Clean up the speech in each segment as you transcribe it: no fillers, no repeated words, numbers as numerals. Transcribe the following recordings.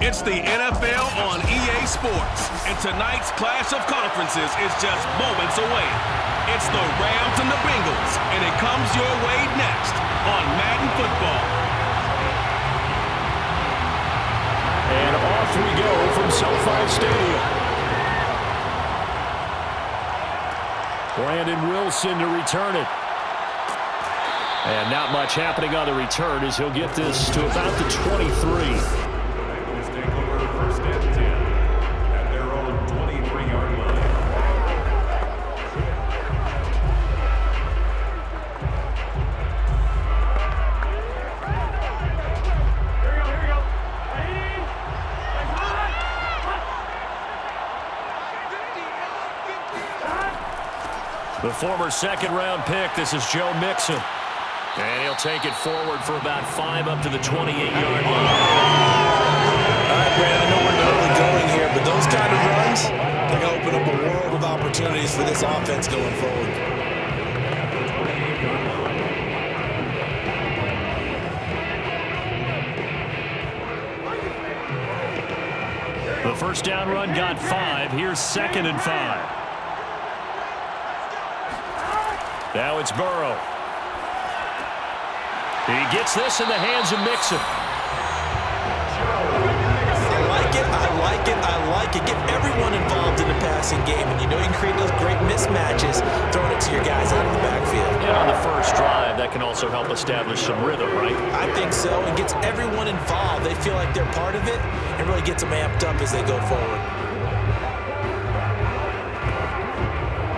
It's the NFL on EA Sports, and tonight's clash of conferences is just moments away. It's the Rams and the Bengals, and it comes your way next on Madden Football. And off we go from SoFi Stadium. Brandon Wilson to return it. And not much happening on the return as he'll get this to about the 23. The former second-round pick, this is Joe Mixon. And he'll take it forward for about 5 up to the 28-yard line. All right, Brandon, I know we're early going here, but those kind of runs, they're going to open up a world of opportunities for this offense going forward. The first down run got 5. Here's 2nd and 5. Now it's Burrow. He gets this in the hands of Mixon. I like it, I like it, I like it. Get everyone involved in the passing game, and you know you can create those great mismatches throwing it to your guys out of the backfield. And on the first drive, that can also help establish some rhythm, right? I think so, and gets everyone involved. They feel like they're part of it, and really gets them amped up as they go forward.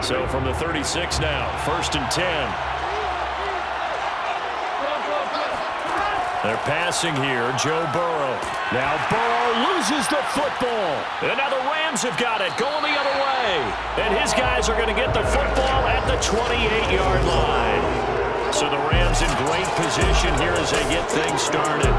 So from the 36 now, 1st and 10. They're passing here, Joe Burrow. Now Burrow loses the football. And now the Rams have got it, going the other way. And his guys are going to get the football at the 28-yard line. So the Rams in great position here as they get things started.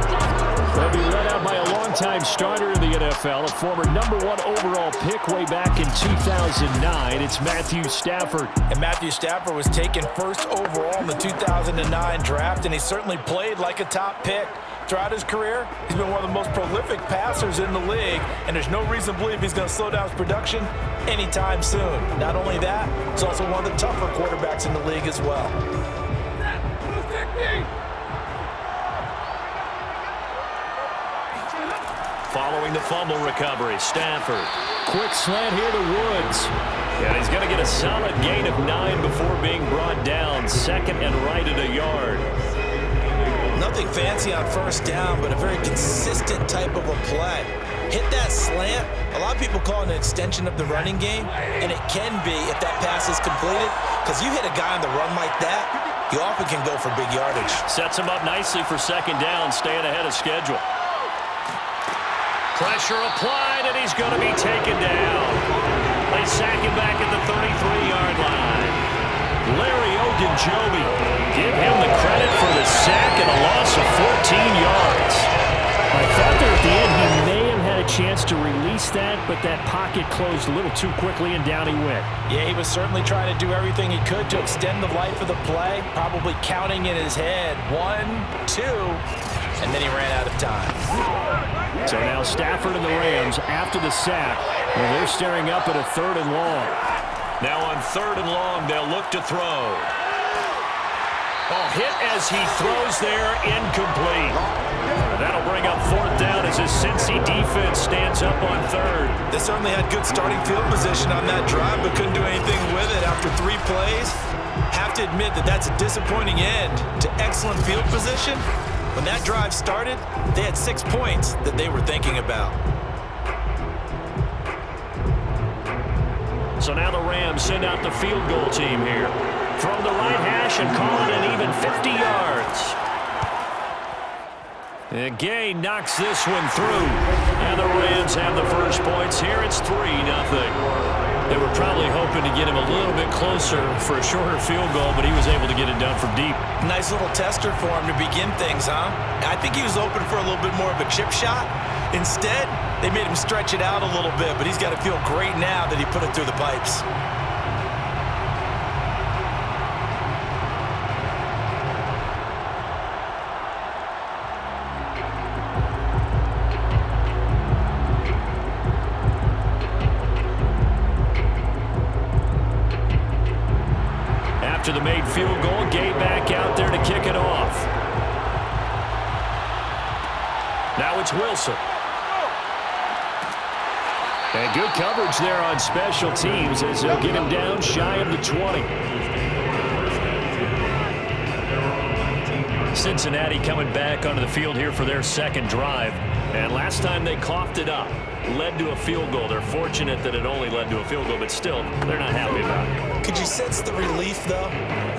They'll be led out by a longtime starter in the NFL, a former #1 overall pick way back in 2009. It's Matthew Stafford. And Matthew Stafford was taken 1st overall in the 2009 draft, and he certainly played like a top pick. Throughout his career, he's been one of the most prolific passers in the league, and there's no reason to believe he's going to slow down his production anytime soon. Not only that, he's also one of the tougher quarterbacks in the league as well. Following the fumble recovery, Stafford. Quick slant here to Woods. And he's going to get a solid gain of 9 before being brought down. 2nd and right at a yard. Nothing fancy on 1st down, but a very consistent type of a play. Hit that slant. A lot of people call it an extension of the running game, and it can be if that pass is completed, because you hit a guy on the run like that, you often can go for big yardage. Sets him up nicely for 2nd down, staying ahead of schedule. Pressure applied, and he's going to be taken down. They sack him back at the 33-yard line. Larry Ogunjobi, give him the credit for the sack and a loss of 14 yards. I thought that at the end he may have had a chance to release that, but that pocket closed a little too quickly, and down he went. Yeah, he was certainly trying to do everything he could to extend the life of the play, probably counting in his head 1, 2, and then he ran out of time. So now Stafford and the Rams after the sack. Well, they're staring up at a 3rd and long. Now on 3rd and long, they'll look to throw. Oh, hit as he throws there, incomplete. That'll bring up 4th down as his Cincy defense stands up on 3rd. They certainly had good starting field position on that drive, but couldn't do anything with it after 3 plays. Have to admit that that's a disappointing end to excellent field position. When that drive started, they had 6 points that they were thinking about. So now the Rams send out the field goal team here. From the right hash and call it an even 50 yards. And Gay knocks this one through. And the Rams have the first points here. It's 3-0. They were probably hoping to get him a little bit closer for a shorter field goal, but he was able to get it done from deep. Nice little tester for him to begin things, huh? I think he was open for a little bit more of a chip shot. Instead, they made him stretch it out a little bit, but he's got to feel great now that he put it through the pipes. Wilson. And good coverage there on special teams as they'll get him down shy of the 20. Cincinnati coming back onto the field here for their second drive. And last time they coughed it up, led to a field goal. They're fortunate that it only led to a field goal, but still, they're not happy about it. Could you sense the relief, though,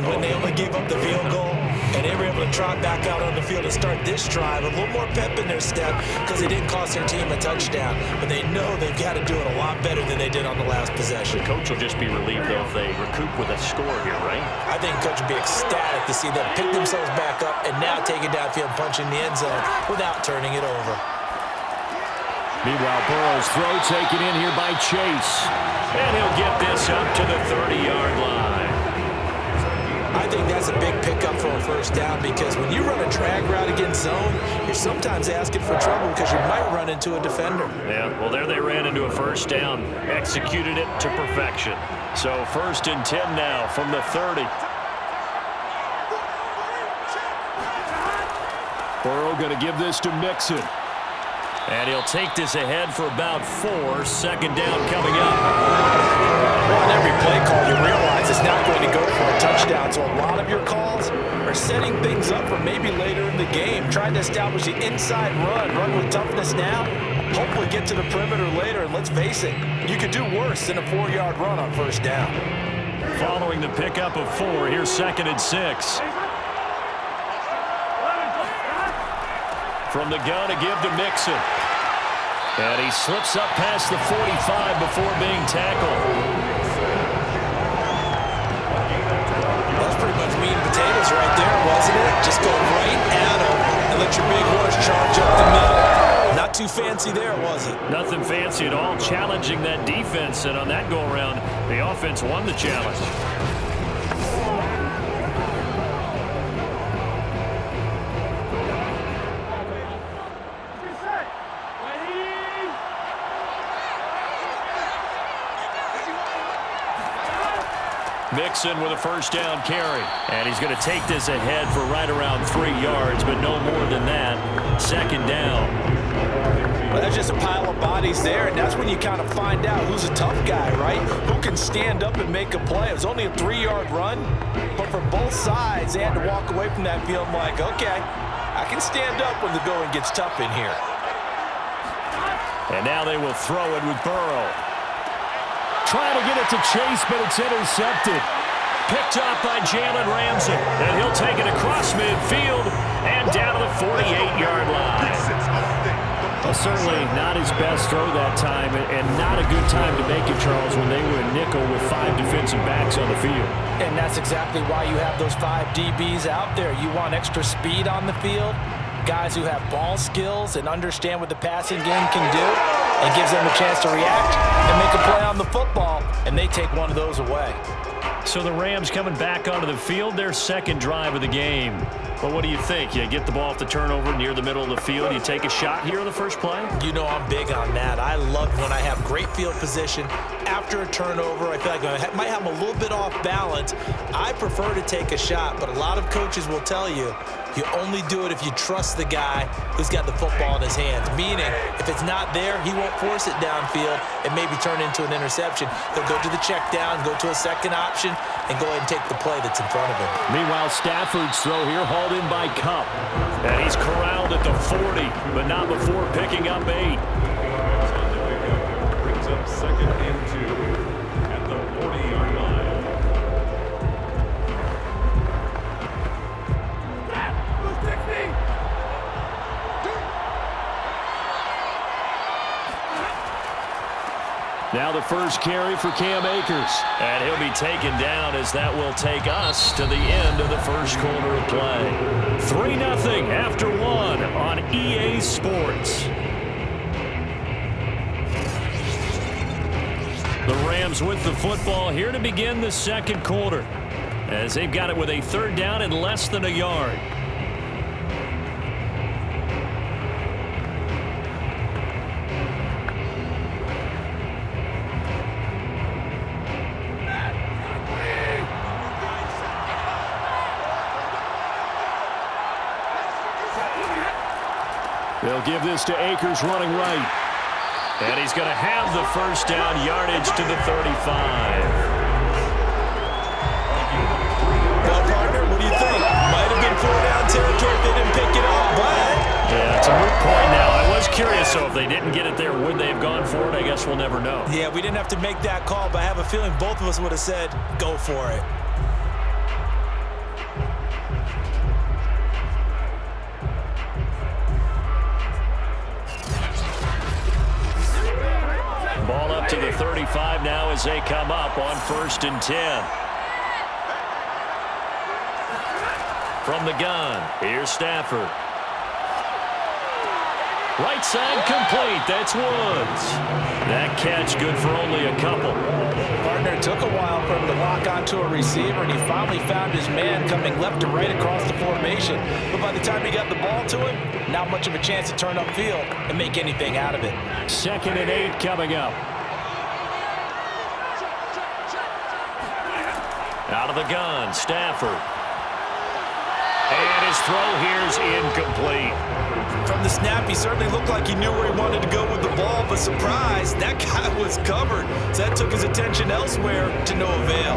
when they only gave up the field goal and they were able to trot back out on the field and start this drive? A little more pep in their step because they didn't cost their team a touchdown, but they know they've got to do it a lot better than they did on the last possession. The coach will just be relieved, though, if they recoup with a score here, right? I think coach would be ecstatic to see them pick themselves back up and now take it downfield, punch in the end zone without turning it over. Meanwhile, Burrow's throw taken in here by Chase. And he'll get this up to the 30-yard line. I think that's a big pickup for a first down because when you run a drag route against zone, you're sometimes asking for trouble because you might run into a defender. Yeah, well, there they ran into a first down. Executed it to perfection. So 1st and 10 now from the 30. Burrow going to give this to Mixon. And he'll take this ahead for about 4. Second down coming up. Well, on every play call, you realize it's not going to go for a touchdown. So a lot of your calls are setting things up for maybe later in the game, trying to establish the inside run with toughness now, hopefully get to the perimeter later. And let's face it, you could do worse than a 4-yard run on first down. Following the pickup of 4, here's 2nd and 6. From the gun to give to Mixon. And he slips up past the 45 before being tackled. That's pretty much meat and potatoes right there, wasn't it? Just go right at him and let your big horse charge up the middle. Not too fancy there, was it? Nothing fancy at all. Challenging that defense, and on that go-around, the offense won the challenge. Mixon with a first down carry. And he's going to take this ahead for right around 3 yards, but no more than that. Second down. Well, that's just a pile of bodies there, and that's when you kind of find out who's a tough guy, right? Who can stand up and make a play. It was only a 3-yard run, but for both sides, they had to walk away from that field like, okay, I can stand up when the going gets tough in here. And now they will throw it with Burrow. Trying to get it to Chase, but it's intercepted. Picked up by Jalen Ramsey. And he'll take it across midfield and down to the 48-yard line. Well, certainly not his best throw that time, and not a good time to make it, Charles, when they were in nickel with 5 defensive backs on the field. And that's exactly why you have those 5 DBs out there. You want extra speed on the field, guys who have ball skills and understand what the passing game can do. It gives them a chance to react and make a play on the football, and they take one of those away. So the Rams coming back onto the field, their second drive of the game. Well, what do you think? You get the ball off the turnover near the middle of the field. You take a shot here on the first play? You know I'm big on that. I love when I have great field position. After a turnover, I feel like I might have a little bit off balance. I prefer to take a shot, but a lot of coaches will tell you, you only do it if you trust the guy who's got the football in his hands. Meaning, if it's not there, he won't force it downfield and maybe turn into an interception. He'll go to the check down, go to a second option, and go ahead and take the play that's in front of him. Meanwhile, Stafford's throw here hauled in by Kupp. And he's corralled at the 40, but not before picking up 8. Brings up 2nd and 2 at the 40-yard line. Now the first carry for Cam Akers. And he'll be taken down as that will take us to the end of the first quarter of play. 3-0 after 1 on EA Sports. The Rams with the football here to begin the second quarter, as they've got it with a 3rd down and less than a yard. They'll give this to Akers running right. And he's going to have the first down, yardage to the 35. Well, partner, what do you think? Might have been 4-down territory if they didn't pick it up, but... Yeah, it's a moot point now. I was curious, so if they didn't get it there, would they have gone for it? I guess we'll never know. Yeah, we didn't have to make that call, but I have a feeling both of us would have said, go for it. Ball up to the 35 now as they come up on 1st and 10. From the gun, here's Stafford. Right side complete. That's Woods. That catch good for only a couple. Partner, took a while for him to lock onto a receiver, and he finally found his man coming left to right across the formation. But by the time he got the ball to him, not much of a chance to turn upfield and make anything out of it. 2nd and 8 coming up. Out of the gun, Stafford. And his throw here's incomplete. From the snap, he certainly looked like he knew where he wanted to go with the ball, but surprise, that guy was covered. So that took his attention elsewhere to no avail.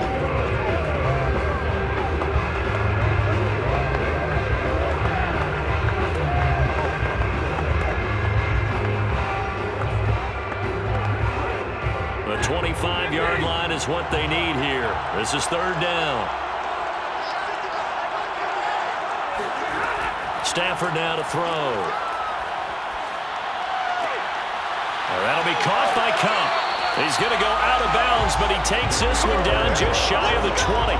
The 25-yard line is what they need here. This is 3rd down. Stafford now to throw. That'll be caught by Cup. He's going to go out of bounds, but he takes this one down just shy of the 20.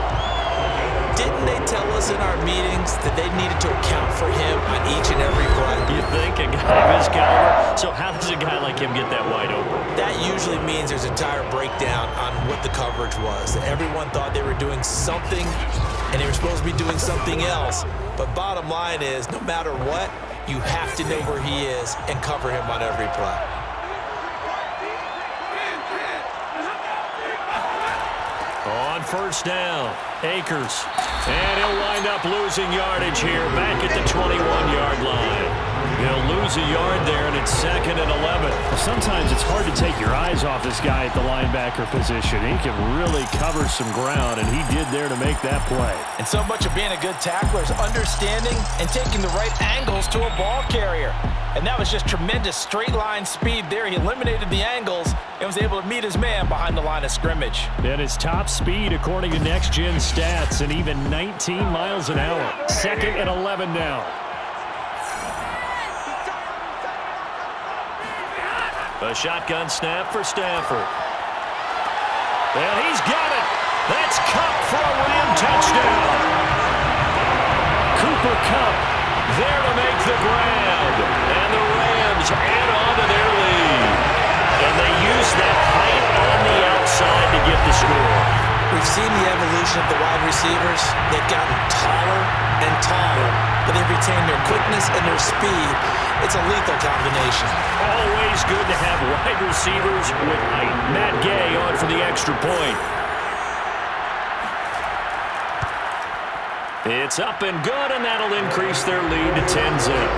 Didn't they tell us in our meetings that they needed to account for him on each and every play? You think a guy of his caliber? So how does a guy like him get that wide open? That usually means there's a entire breakdown on what the coverage was. Everyone thought they were doing something, and they were supposed to be doing something else. But bottom line is, no matter what, you have to know where he is and cover him on every play. On 1st down, Akers. And he'll wind up losing yardage here back at the 21-yard line. He'll lose a yard there, and it's 2nd and 11. Sometimes it's hard to take your eyes off this guy at the linebacker position. He can really cover some ground, and he did there to make that play. And so much of being a good tackler is understanding and taking the right angles to a ball carrier. And that was just tremendous straight-line speed there. He eliminated the angles and was able to meet his man behind the line of scrimmage. And his top speed, according to Next Gen Stats, and even 19 miles an hour. 2nd and 11 now. A shotgun snap for Stafford. And he's got it. That's Cup for a Ram touchdown. Cooper Kupp there to make the grab. And the Rams add on to their lead. And they use that height on the outside to get the score. We've seen the evolution of the wide receivers. They've gotten taller and taller, but they've retained their quickness and their speed. It's a lethal combination. Always good to have wide receivers with height. Matt Gay on for the extra point. It's up and good, and that'll increase their lead to 10-zip.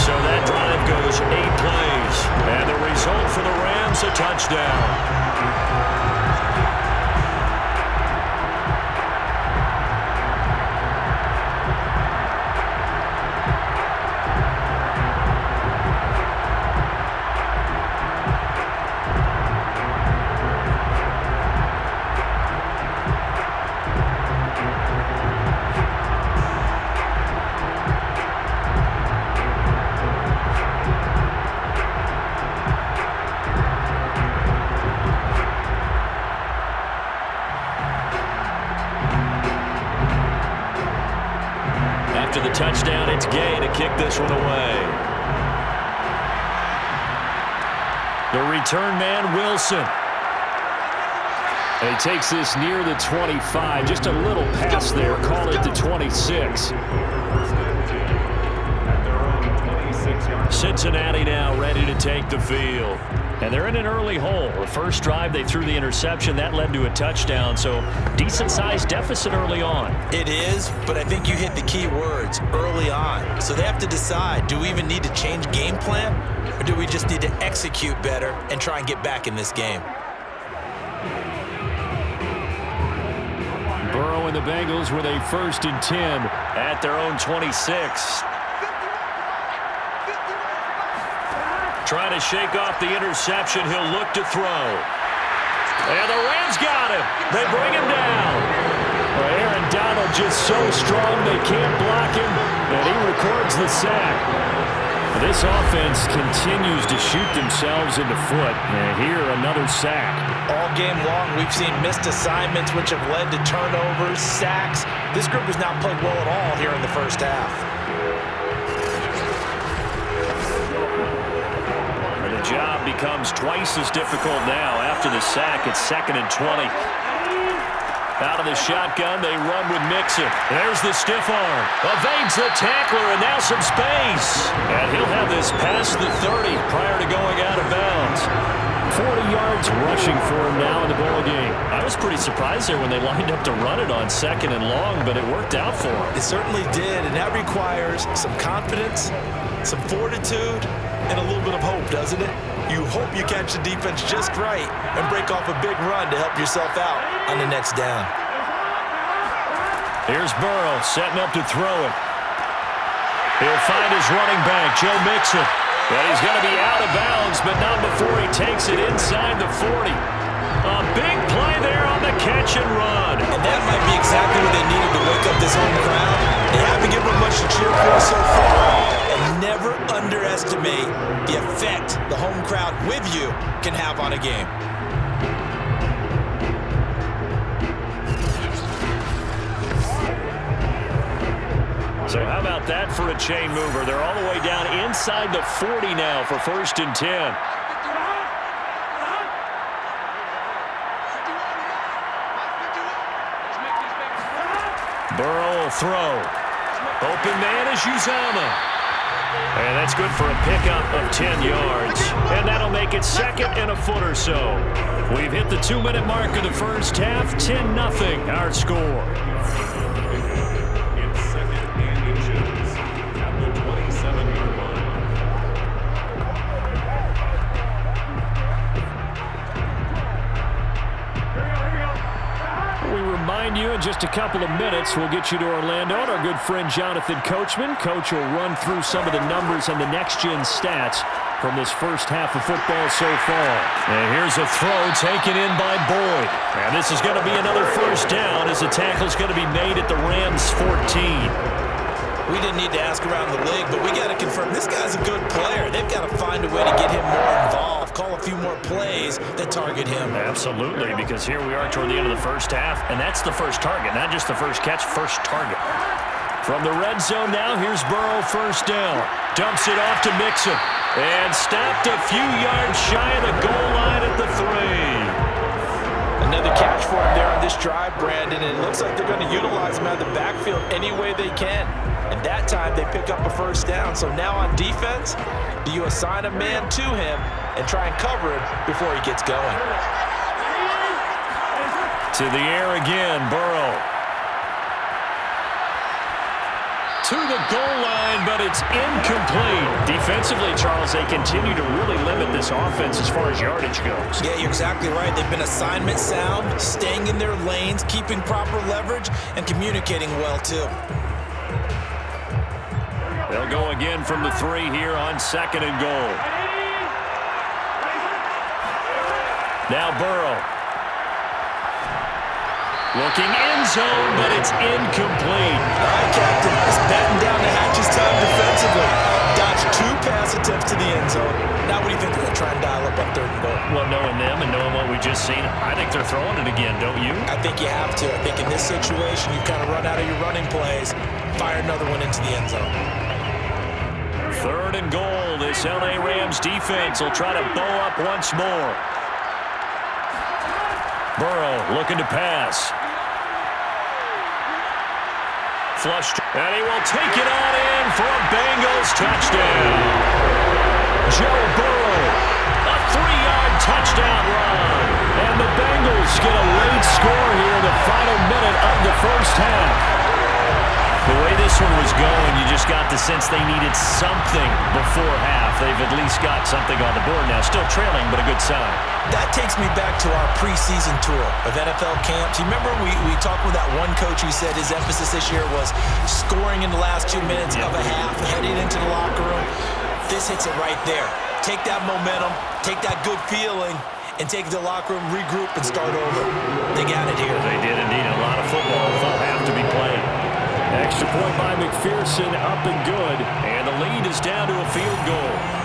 So that drive goes 8 plays, and the result for the Rams, a touchdown. After the touchdown, it's Gay to kick this one away. The return man, Wilson. And he takes this near the 25. Just a little pass there. Call it the 26. Cincinnati now ready to take the field. And they're in an early hole. The first drive, they threw the interception. That led to a touchdown. So decent-sized deficit early on. It is, but I think you hit the key words, early on. So they have to decide, do we even need to change game plan? Or do we just need to execute better and try and get back in this game? Burrow and the Bengals with a 1st and 10 at their own 26. Trying to shake off the interception. He'll look to throw. And the Rams got him. They bring him down. Well, Aaron Donald just so strong they can't block him, and he records the sack. This offense continues to shoot themselves in the foot. And here, another sack. All game long, we've seen missed assignments, which have led to turnovers, sacks. This group has not played well at all here in the first half. The job becomes twice as difficult now after the sack. It's 2nd and 20. Out of the shotgun, they run with Mixon. There's the stiff arm. Evades the tackler, and now some space. And he'll have this past the 30 prior to going out of bounds. 40 yards rushing for him now in the ball game. I was pretty surprised there when they lined up to run it on 2nd and long, but it worked out for him. It certainly did, and that requires some confidence, some fortitude, and a little bit of hope, doesn't it? You hope you catch the defense just right and break off a big run to help yourself out on the next down. Here's Burrow setting up to throw it. He'll find his running back, Joe Mixon. But he's going to be out of bounds, but not before he takes it inside the 40. A big play there on the catch and run. And that might be exactly what they needed to wake up this home crowd. They haven't given them much to cheer for so far. And never underestimate the effect the home crowd with you can have on a game. So how about that for a chain mover? They're all the way down inside the 40 now for 1st and 10. Burrow will throw. Open man is Uzama. And that's good for a pickup of 10 yards. And that'll make it 2nd and a foot or so. We've hit the 2-minute mark of the first half. 10-0 our score. You in just a couple of minutes. We'll get you to Orlando and our good friend Jonathan Coachman. Coach will run through some of the numbers and the next-gen stats from this first half of football so far. And here's a throw taken in by Boyd. And this is going to be another 1st down as the tackle's going to be made at the Rams 14. We didn't need to ask around the league, but we got to confirm this guy's a good player. They've got to find a way to get him more involved, call a few more plays that target him. Absolutely, because here we are toward the end of the first half, and that's the first target, not just the first catch, first target. From the red zone now, here's Burrow 1st down. Dumps it off to Mixon, and stopped a few yards shy of the goal line at the 3. Another catch for him there on this drive, Brandon, and it looks like they're going to utilize him out of the backfield any way they can. And that time they pick up a 1st down. So now on defense, do you assign a man to him and try and cover him before he gets going? To the air again, Burrow. To the goal line, but it's incomplete. Defensively, Charles, they continue to really limit this offense as far as yardage goes. Yeah, you're exactly right. They've been assignment sound, staying in their lanes, keeping proper leverage, and communicating well, too. They'll go again from the 3 here on 2nd and goal. Now Burrow. Looking end zone, but it's incomplete. All right, Captain. It's batting down the hatches time defensively. Dodged 2 pass attempts to the end zone. Now what do you think they're going to try and dial up on 3rd and goal? Well, knowing them and knowing what we just seen, I think they're throwing it again, don't you? I think you have to. I think in this situation, you've kind of run out of your running plays. Fire another one into the end zone. 3rd and goal. This LA Rams defense will try to bow up once more. Burrow looking to pass. Flushed. And he will take it on in for a Bengals touchdown. Joe Burrow A 3-yard touchdown run. And the Bengals get a late score here in the final minute of the first half. The way this one was going, you just got the sense they needed something before half. They've at least got something on the board now. Still trailing, but a good sign. That takes me back to our preseason tour of NFL camps. You remember we talked with that one coach who said his emphasis this year was scoring in the last 2 minutes of a half, heading into the locker room. This hits it right there. Take that momentum, take that good feeling, and take it to the locker room, regroup, and start over. They got it here. They did indeed. A lot of football will have to be played. Extra point by McPherson, up and good. And the lead is down to a field goal.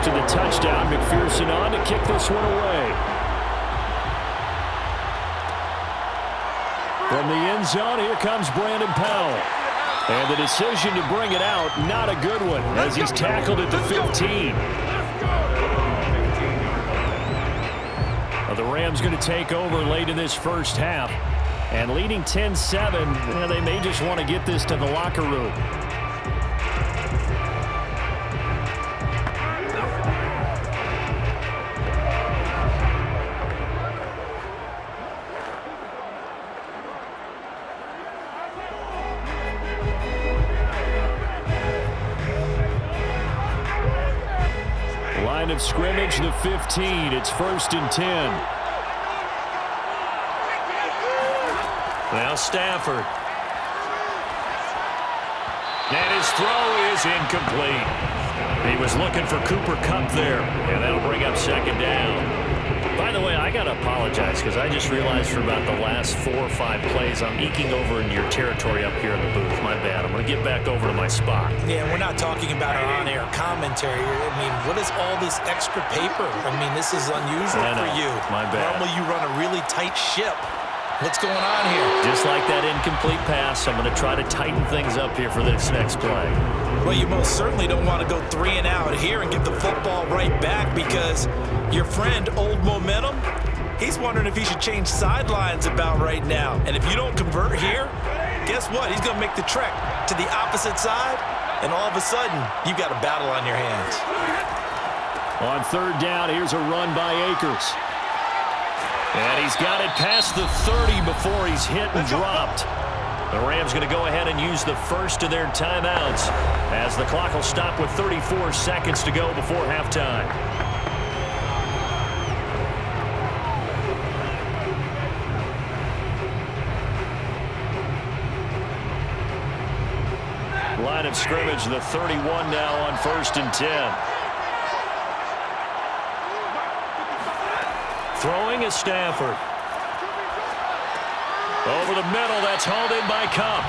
After the touchdown, McPherson on to kick this one away. From the end zone, here comes Brandon Powell. And the decision to bring it out, not a good one, as he's tackled at the 15. Well, the Rams going to take over late in this first half. And leading 10-7, they may just want to get this to the locker room. Line of scrimmage, the 15. It's 1st and 10. Now Stafford. And his throw is incomplete. He was looking for Cooper Kupp there, and that'll bring up 2nd down. By the way, I got to apologize because I just realized for about the last 4 or 5 plays, I'm eking over into your territory up here in the booth. My bad. I'm going to get back over to my spot. Yeah, we're not talking about our on-air commentary. I mean, what is all this extra paper? I mean, this is unusual for you. My bad. Normally you run a really tight ship. What's going on here? Just like that incomplete pass, I'm going to try to tighten things up here for this next play. Well, you most certainly don't want to go 3 and out here and give the football right back because your friend, Old Momentum, he's wondering if he should change sidelines about right now. And if you don't convert here, guess what? He's going to make the trek to the opposite side, and all of a sudden, you've got a battle on your hands. On 3rd down, here's a run by Akers. And he's got it past the 30 before he's hit and dropped. The Rams going to go ahead and use the first of their timeouts as the clock will stop with 34 seconds to go before halftime. Line of scrimmage, the 31 now on 1st and 10. Throwing is Stafford. Over the middle, that's hauled in by Kupp.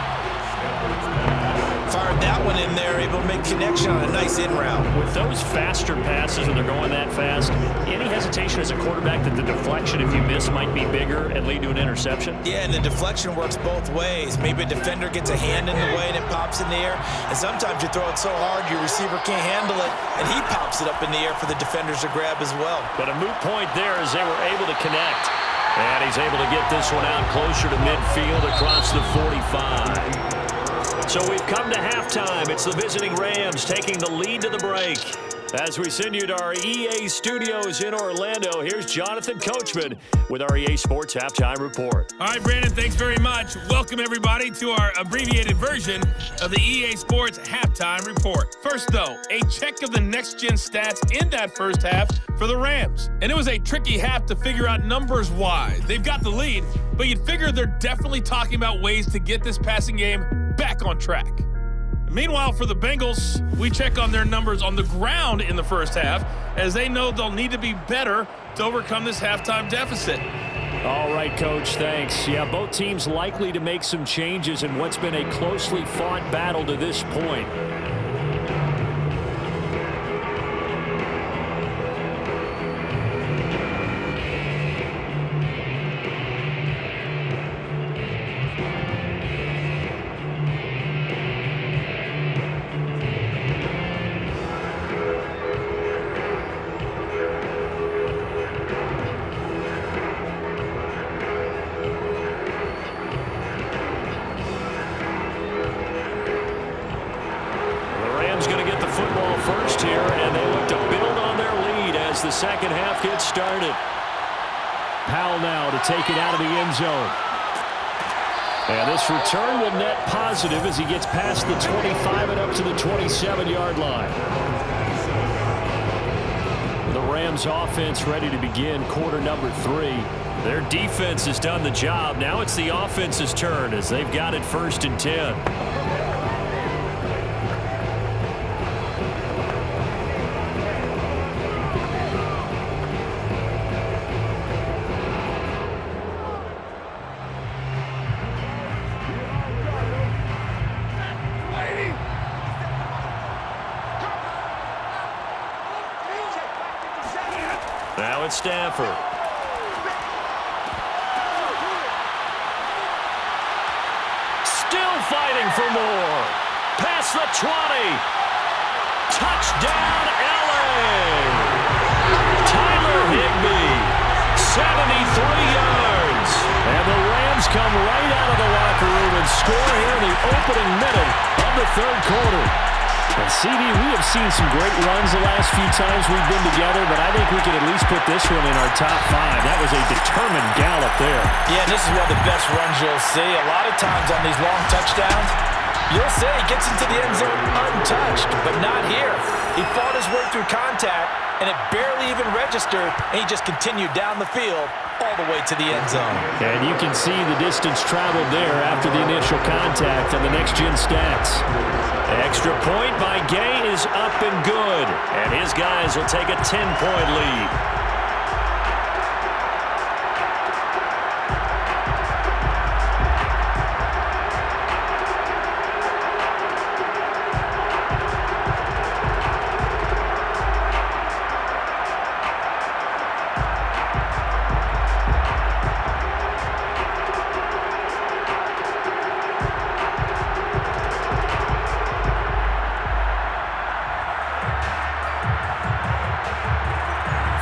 Fired that one in there, able to make connection on a nice in route. With those faster passes and they're going that fast, any hesitation as a quarterback that the deflection, if you miss, might be bigger and lead to an interception? Yeah, and the deflection works both ways. Maybe a defender gets a hand in the way and it pops in the air. And sometimes you throw it so hard your receiver can't handle it, and he pops it up in the air for the defenders to grab as well. But a moot point there as they were able to connect. And he's able to get this one out closer to midfield across the 45. So we've come to halftime. It's the visiting Rams taking the lead to the break. As we send you to our EA studios in Orlando, here's Jonathan Coachman with our EA Sports Halftime Report. All right, Brandon, thanks very much. Welcome, everybody, to our abbreviated version of the EA Sports Halftime Report. First, though, a check of the next-gen stats in that first half for the Rams. And it was a tricky half to figure out numbers-wise. They've got the lead, but you'd figure they're definitely talking about ways to get this passing game back on track. Meanwhile, for the Bengals, we check on their numbers on the ground in the first half, as they know they'll need to be better to overcome this halftime deficit. All right, Coach, thanks. Yeah, both teams likely to make some changes in what's been a closely fought battle to this point. as the second half gets started. Powell now to take it out of the end zone. And this return will net positive as he gets past the 25 and up to the 27-yard line. The Rams offense ready to begin quarter number 3. Their defense has done the job. Now it's the offense's turn as they've got it 1st and 10. Now it's Stafford. Still fighting for more. Past the 20. Touchdown, LA. Tyler Higbee, 73 yards. And the Rams come right out of the locker room and score here in the opening minute of the 3rd quarter. And CD, we have seen some great runs the last few times we've been together, but I think we can at least put this one in our top 5. That was a determined gallop there. Yeah, and this is one of the best runs you'll see. A lot of times on these long touchdowns, you'll say he gets into the end zone untouched, but not here. He fought his way through contact, and it barely even registered, and he just continued down the field all the way to the end zone. And you can see the distance traveled there after the initial contact on the next-gen stats. Extra point by Gay is up and good, and his guys will take a 10-point lead.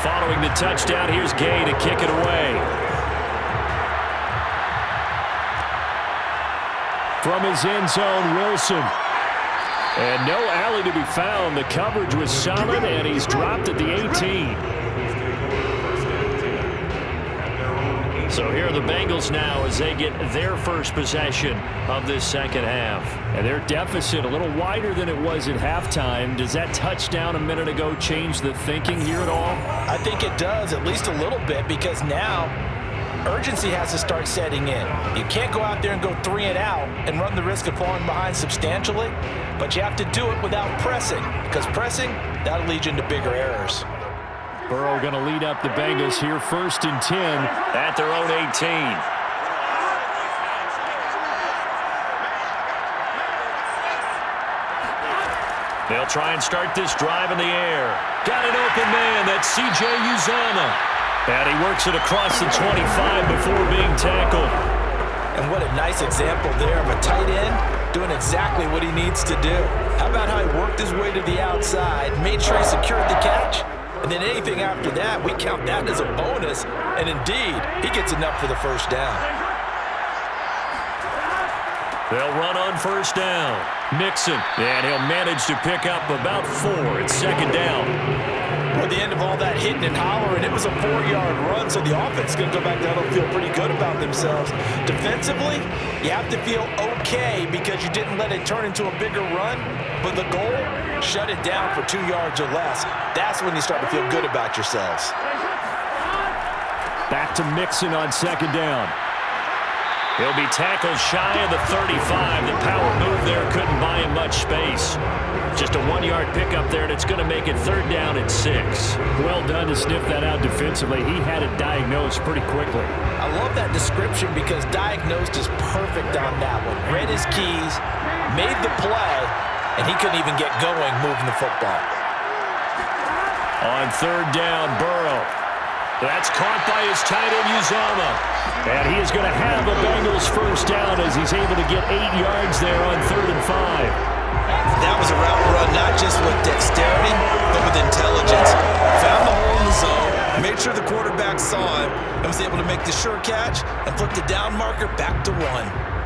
Following the touchdown, here's Gay to kick it away. From his end zone, Wilson. And no alley to be found. The coverage was solid, and he's dropped at the 18. So here are the Bengals now as they get their first possession of this second half. And their deficit a little wider than it was at halftime. Does that touchdown a minute ago change the thinking here at all? I think it does, at least a little bit, because now urgency has to start setting in. You can't go out there and go 3 and out and run the risk of falling behind substantially, but you have to do it without pressing, because pressing, that'll lead you into bigger errors. Burrow going to lead up the Bengals here, 1st and 10 at their own 18. They'll try and start this drive in the air. Got an open man. That's C.J. Uzomah. And he works it across the 25 before being tackled. And what a nice example there of a tight end doing exactly what he needs to do. How about how he worked his way to the outside, made sure he secured the catch, and then anything after that, we count that as a bonus. And indeed, he gets enough for the first down. They'll run on 1st down. Mixon, and he'll manage to pick up about 4 at 2nd down. At the end of all that hitting and hollering, it was a 4-yard run, so the offense is going to go back down and feel pretty good about themselves. Defensively, you have to feel okay because you didn't let it turn into a bigger run, but the goal, shut it down for 2 yards or less. That's when you start to feel good about yourselves. Back to Mixon on 2nd down. He'll be tackled shy of the 35. The power move there couldn't buy him much space. Just a 1-yard pickup there, and it's going to make it 3rd down and 6. Well done to sniff that out defensively. He had it diagnosed pretty quickly. I love that description because diagnosed is perfect on that one. Read his keys, made the play, and he couldn't even get going moving the football. On 3rd down, Burrow. That's caught by his tight end, Uzomah. And he is going to have a Bengals first down as he's able to get 8 yards there on 3rd and 5. That was a route run not just with dexterity, but with intelligence. Found the hole in the zone, made sure the quarterback saw him, and was able to make the sure catch and flip the down marker back to 1.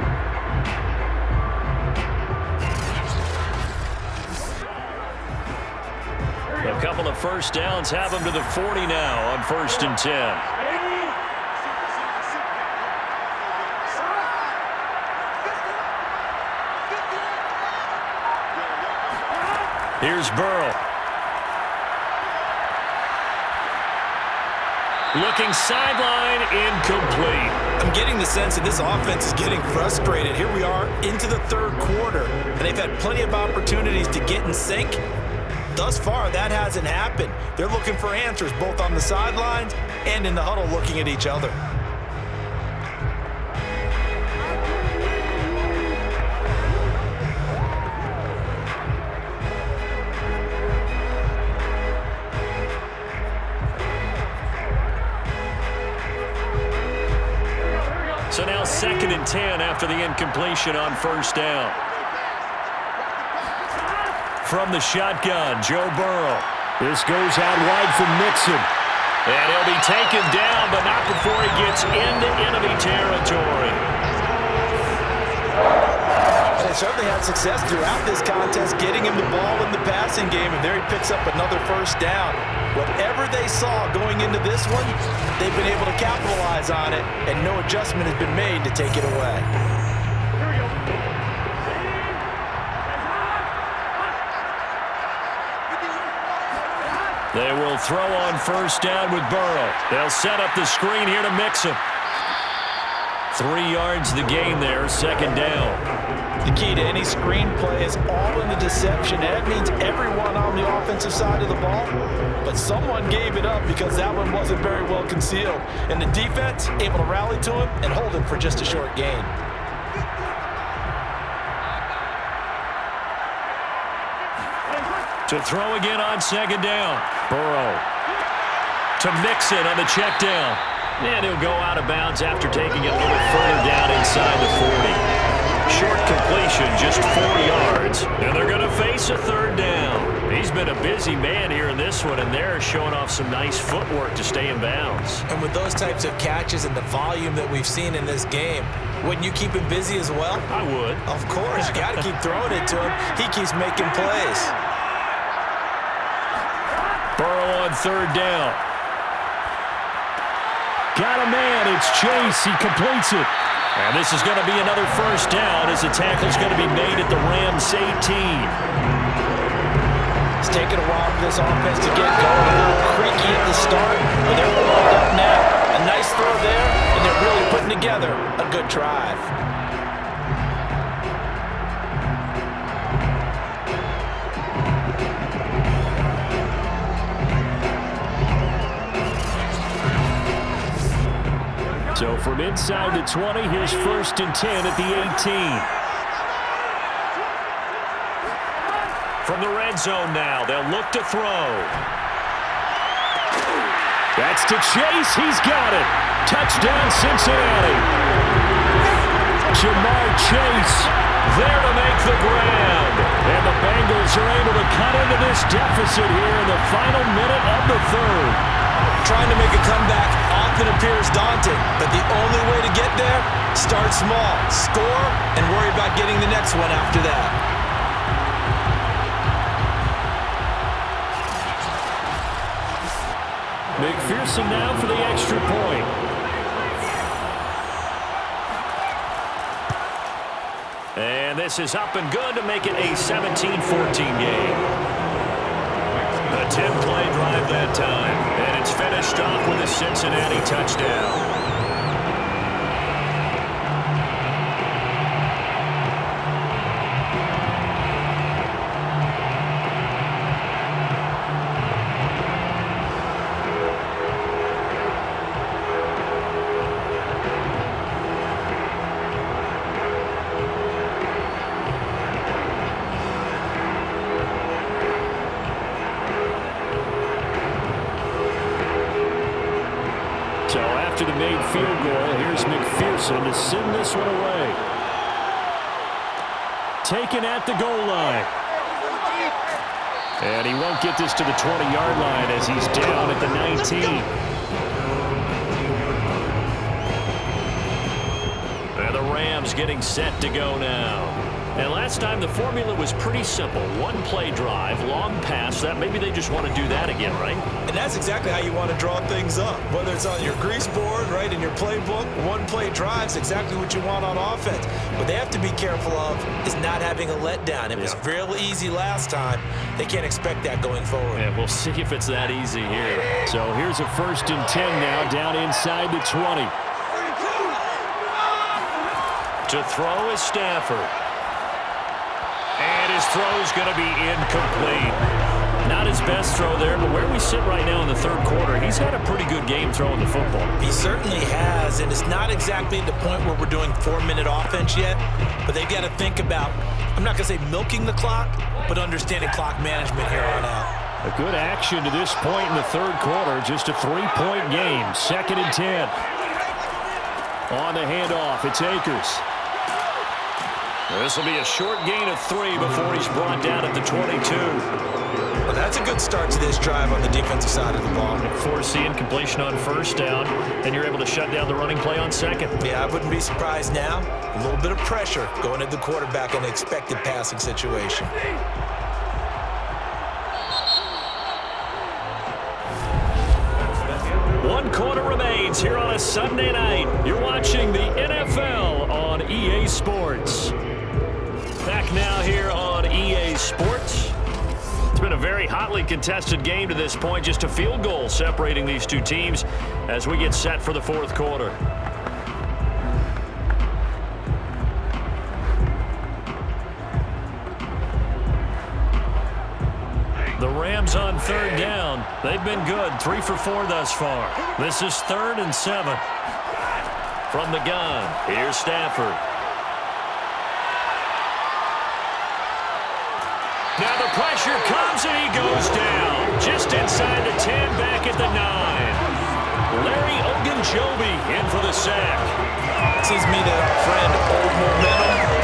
They'll couple of first downs have them to the 40 now on 1st and 10. Here's Burrow. Looking sideline, incomplete. I'm getting the sense that this offense is getting frustrated. Here we are into the third quarter, and they've had plenty of opportunities to get in sync. Thus far, that hasn't happened. They're looking for answers both on the sidelines and in the huddle looking at each other. So now 2nd and 10 after the incompletion on 1st down. From the shotgun, Joe Burrow. This goes out wide for Mixon. And he'll be taken down, but not before he gets into enemy territory. They certainly had success throughout this contest, getting him the ball in the passing game, and there he picks up another first down. Whatever they saw going into this one, they've been able to capitalize on it, and no adjustment has been made to take it away. They will throw on 1st down with Burrow. They'll set up the screen here to Mixon. 3 yards the gain there, 2nd down. The key to any screen play is all in the deception. That means everyone on the offensive side of the ball, but someone gave it up because that one wasn't very well concealed. And the defense able to rally to him and hold him for just a short gain. To throw again on 2nd down. Burrow to Mixon on the check down. And he'll go out of bounds after taking it a little further down inside the 40. Short completion, just 4 yards. And they're going to face a 3rd down. He's been a busy man here in this one, and they're showing off some nice footwork to stay in bounds. And with those types of catches and the volume that we've seen in this game, wouldn't you keep him busy as well? I would. Of course. You got to keep throwing it to him. He keeps making plays. Burrow on 3rd down. Got a man. It's Chase. He completes it. And this is going to be another first down as the tackle's going to be made at the Rams 18. It's taken a while for this offense to get going. A little creaky at the start, but they're warmed up now. A nice throw there, and they're really putting together a good drive. So from inside the 20, here's 1st and 10 at the 18. From the red zone now, they'll look to throw. That's to Chase. He's got it. Touchdown, Cincinnati. Jamar Chase there to make the grab. And the Bengals are able to cut into this deficit here in the final minute of the 3rd. Trying to make a comeback often appears daunting, but the only way to get there, start small, score, and worry about getting the next one after that. McPherson now for the extra point. And this is up and good to make it a 17-14 game. A 10-play drive that time, and it's finished off with a Cincinnati touchdown. So after the made field goal, here's McPherson to send this one away. Taken at the goal line. And he won't get this to the 20-yard line as he's down at the 19. And the Rams getting set to go now. And last time the formula was pretty simple. One-play drive, long pass. That maybe they just want to do that again, right? And that's exactly how you want to draw things up. Whether it's on your grease board, right, in your playbook, one-play drive's exactly what you want on offense. What they have to be careful of is not having a letdown. It was real easy last time. They can't expect that going forward. Yeah, we'll see if it's that easy here. So here's a 1st and 10 now, down inside the 20. To throw is Stafford. And his throw's going to be incomplete. Not his best throw there, but where we sit right now in the 3rd quarter, he's had a pretty good game throwing the football. He certainly has, and it's not exactly at the point where we're doing 4-minute offense yet, but they've got to think about, I'm not going to say milking the clock, but understanding clock management here on out. A good action to this point in the 3rd quarter, just a 3-point game, 2nd and 10. On the handoff, it's Akers. This will be a short gain of 3 before he's brought down at the 22. Well, that's a good start to this drive on the defensive side of the ball. Force the incompletion on 1st down, and you're able to shut down the running play on 2nd. Yeah, I wouldn't be surprised now. A little bit of pressure going at the quarterback in an expected passing situation. One quarter remains here on a Sunday night. You're watching the NFL on EA Sports. Back now here on EA Sports. It's been a very hotly contested game to this point. Just a field goal separating these two teams as we get set for the 4th quarter. The Rams on 3rd down. They've been good. 3 for 4 thus far. This is 3rd and 7. From the gun, here's Stafford. Now the pressure comes and he goes down. Just inside the 10, back at the 9. Larry Ogunjobi in for the sack. Seems to me that our friend, old momentum,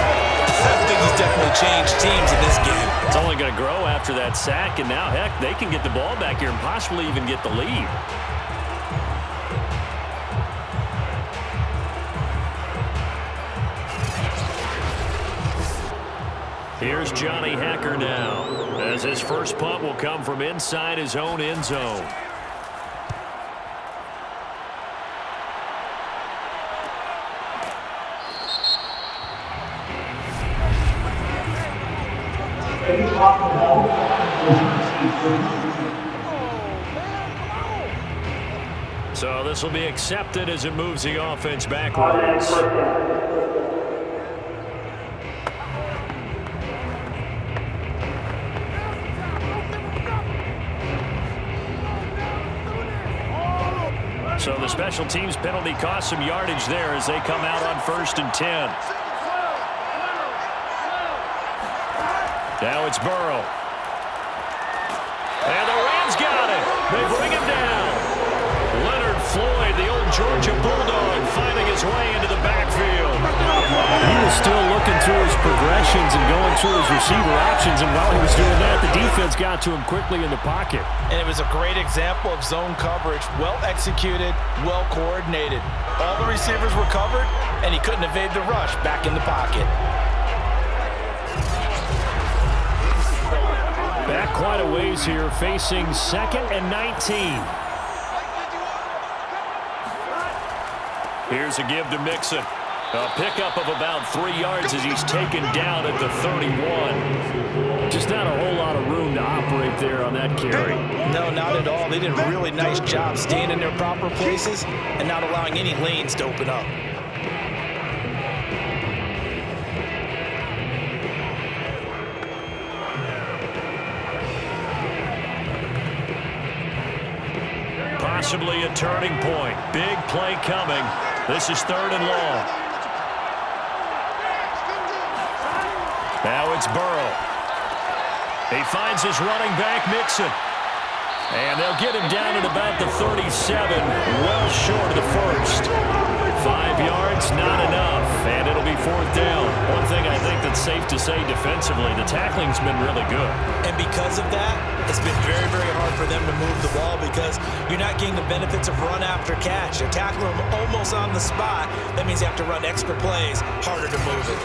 I think he's definitely changed teams in this game. It's only going to grow after that sack, and now, heck, they can get the ball back here and possibly even get the lead. Here's Johnny Hacker now, as his first punt will come from inside his own end zone. So this will be accepted as it moves the offense backwards. So the special teams penalty cost some yardage there as they come out on 1st and 10. Now it's Burrow. And the Rams got it. They bring him down. Leonard Floyd, the old Georgia Bulldog, finding his way into the backfield. He was still looking through his progressions and going through his receiver options, and while he was doing that, the defense got to him quickly in the pocket. And it was a great example of zone coverage. Well executed, well coordinated. All the receivers were covered, and he couldn't evade the rush back in the pocket. Back quite a ways here, facing 2nd and 19. Here's a give to Mixon. A pickup of about 3 yards as he's taken down at the 31. Just not a whole lot of room to operate there on that carry. No, not at all. They did a really nice job staying in their proper places and not allowing any lanes to open up. Possibly a turning point. Big play coming. This is 3rd and long. Now it's Burrow. He finds his running back, Mixon. And they'll get him down at about the 37, well short of the 1st. 5 yards, not enough, and it'll be 4th down. One thing I think that's safe to say defensively, the tackling's been really good. And because of that, it's been very, very hard for them to move the ball because you're not getting the benefits of run after catch. They're tackling them almost on the spot. That means you have to run extra plays, harder to move it.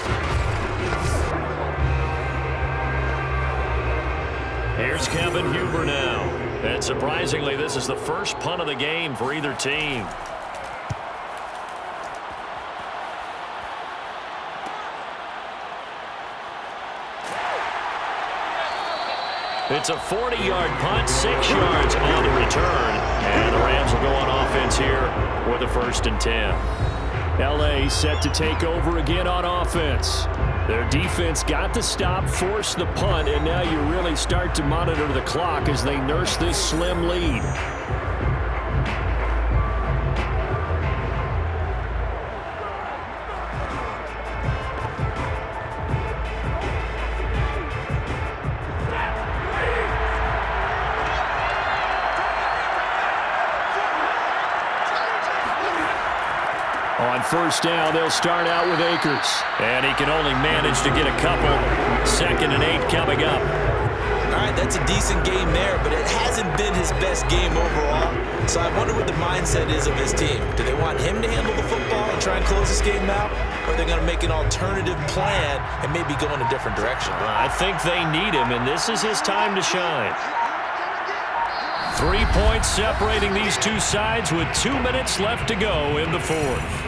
Here's Kevin Huber now. And surprisingly, this is the first punt of the game for either team. It's a 40-yard punt, 6 yards on the return. And the Rams will go on offense here with a 1st and 10. L.A. set to take over again on offense. Their defense got the stop, forced the punt, and now you really start to monitor the clock as they nurse this slim lead. On 1st down, they'll start out with Akers. And he can only manage to get a couple. 2nd and 8 coming up. All right, that's a decent game there, but it hasn't been his best game overall. So I wonder what the mindset is of his team. Do they want him to handle the football and try and close this game out? Or are they going to make an alternative plan and maybe go in a different direction? I think they need him, and this is his time to shine. 3 points separating these two sides with 2 minutes left to go in the 4th.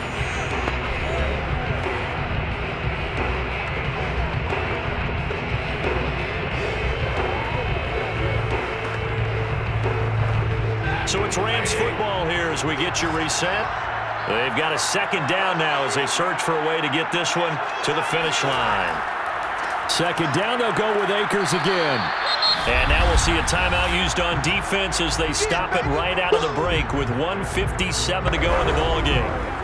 So it's Rams football here as we get you reset. They've got a 2nd down now as they search for a way to get this one to the finish line. 2nd down, they'll go with Akers again. And now we'll see a timeout used on defense as they stop it right out of the break with 1:57 to go in the ballgame.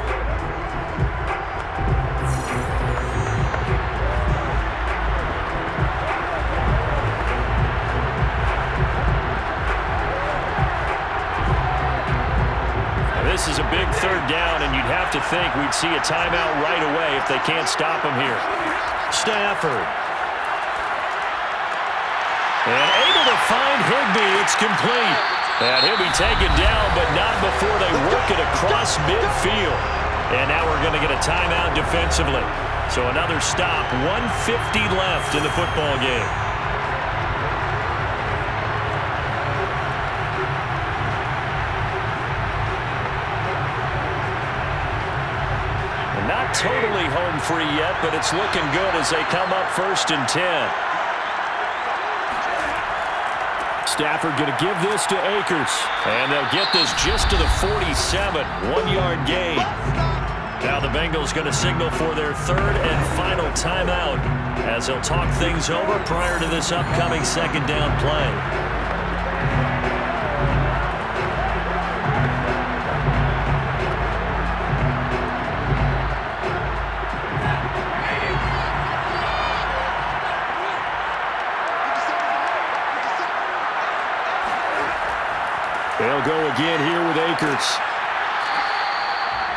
This is a big 3rd down, and you'd have to think we'd see a timeout right away if they can't stop him here. Stafford. And able to find Higbee. It's complete. And he'll be taken down, but not before they work it across midfield. And now we're going to get a timeout defensively. So another stop. 1:50 left in the football game. Not totally home free yet, but it's looking good as they come up 1st and 10. Stafford going to give this to Akers. And they'll get this just to the 47. 1-yard gain. Now the Bengals going to signal for their 3rd and final timeout as they'll talk things over prior to this upcoming 2nd down play. They'll go again here with Akers.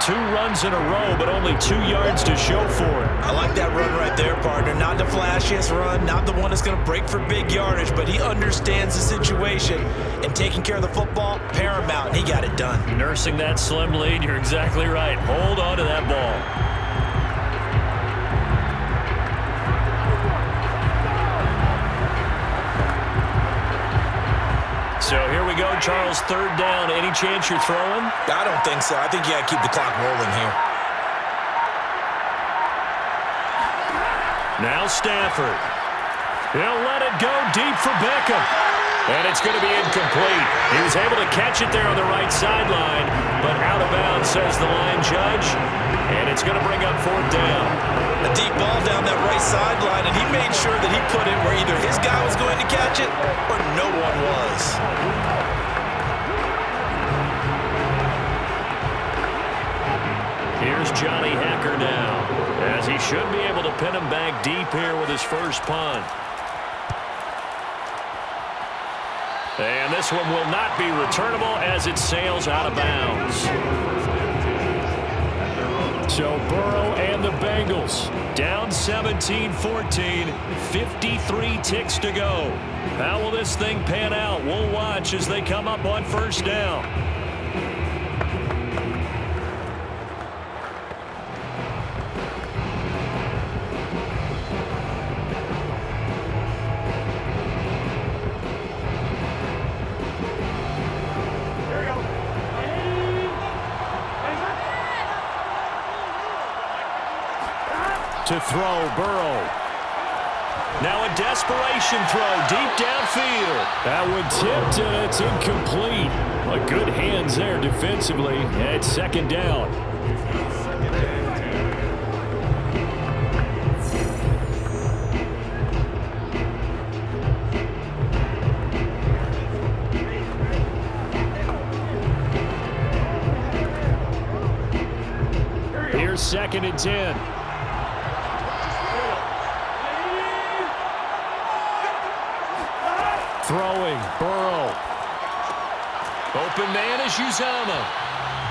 2 runs in a row, but only 2 yards to show for it. I like that run right there, partner. Not the flashiest run, not the one that's going to break for big yardage, but he understands the situation, and taking care of the football, paramount, and he got it done. Nursing that slim lead, you're exactly right. Hold on to that ball. So here we go, Charles, 3rd down. Any chance you're throwing? I don't think so. I think you got to keep the clock rolling here. Now Stafford. He'll let it go deep for Beckham. And it's going to be incomplete. He was able to catch it there on the right sideline, but out of bounds, says the line judge. And it's going to bring up 4th down. A deep ball down that right sideline, and he made sure that he put it where either his guy was going to catch it or no one was. Here's Johnny Hacker now, as he should be able to pin him back deep here with his first punt. And this one will not be returnable as it sails out of bounds. So Burrow and the Bengals down 17-14, 53 ticks to go. How will this thing pan out? We'll watch as they come up on 1st down. To throw, Burrow. Now a desperation throw deep downfield. That one tipped, and it's incomplete. But good hands there defensively. And it's second down. Here's 2nd and 10. Throwing, Burrow. Open man is Uzama.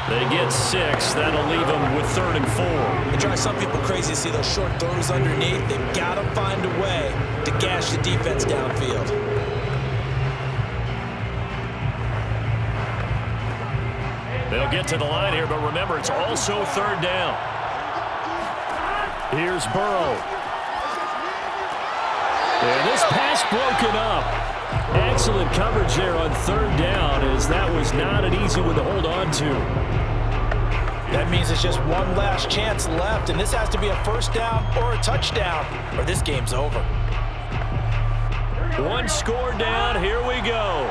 They get 6. That'll leave them with 3rd and 4. It drives some people crazy to see those short throws underneath. They've got to find a way to gash the defense downfield. They'll get to the line here, but remember, it's also 3rd down. Here's Burrow. And this pass broken up. Excellent coverage there on 3rd down, as that was not an easy one to hold on to. That means it's just one last chance left, and this has to be a 1st down or a touchdown, or this game's over. One score down. Here we go.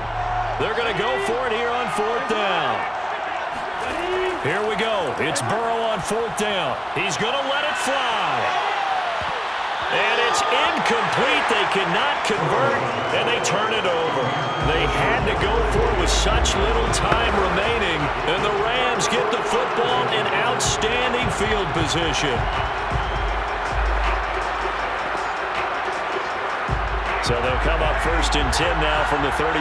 They're going to go for it here on 4th down. Here we go. It's Burrow on 4th down. He's going to let it fly. And it's incomplete. They cannot convert, and they turn it over. They had to go for it with such little time remaining, and the Rams get the football in outstanding field position. So they'll come up 1st and 10 now from the 33.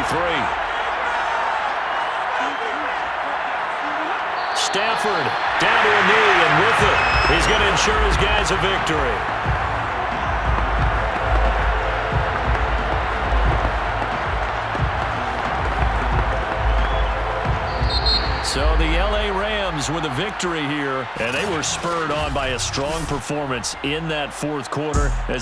Stafford down to a knee, and with it, he's going to ensure his guys a victory. So the L.A. Rams with a victory here, and they were spurred on by a strong performance in that 4th quarter as